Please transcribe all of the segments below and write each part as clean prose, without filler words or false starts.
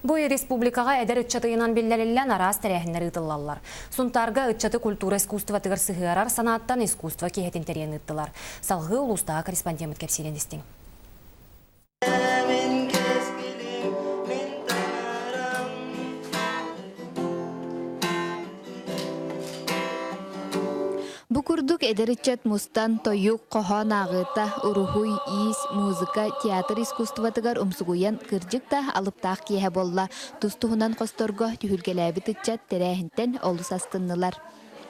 Бу республикага эдер ытчатыйынан биллелеллен арас тәрәһиннәр ытыллалар. Сунтарга ытчаты культура искусства тыгыр сыгырар санаттан искусства киһетин тәрәһин ыттылар. Салгы улустагы корреспондент кепсилендистин. Букурдук эдеричет мустан тойук кохон агыта урухуй ис музыка театр искусстватыгар умсугуян кырдьыкта алыптаах киэһэ болла тустуһунан косторго түһүлгэлээбит ытчат терээһинтен олус астыннылар.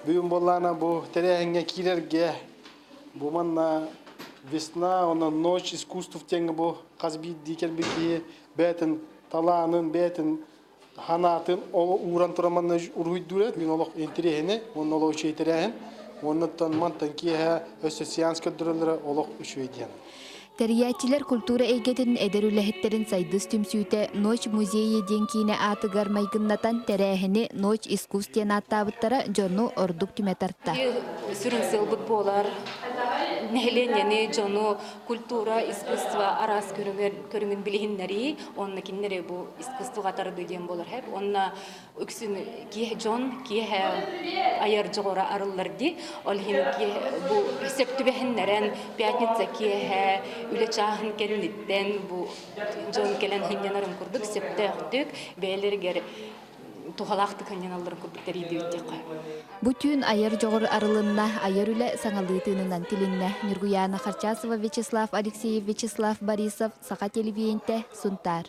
Бүгүн боллана бу терээһинге кирерге бу манна весна она ночь искусств теңге бу казби дикелбики бетин талаанын бетин ханатын ол уран тураманна уруйдурат мен олох интерехне он олох чейтерехн оннан мантан киһэ өссөсианска дуралара олох үшөйден. Терияатчилер культура эйгетин эдерүлэхеттерин сайдыс түмсүүтэ Ночь музейи денкине атыгар майгыннатан терээһини Ночь искусствен аттабыттара жонну ордук түмэ тарта. Сүрін сылбыт болар, нәһленени жону культура, искусство арас көрүнгөн билихиннери, онна киннери бу искусство катарды ден болар хеп. Онна үксүн кие жон, кие аяр жогора арылларди, ол хин кие бу септүбехиннерен пятница кие үле чахын келниттен бу жон келен хинненарын курдук септөктүк бээлергер тухалақты каньяналарын курдуктар идеуттек. Бүтүн аяр жогор арылынна аяр үле саңалыытынынан тилинне Нургуяна Харчасова Вячеслав Алексеев Вячеслав Борисов Саха телевидениете Сунтар.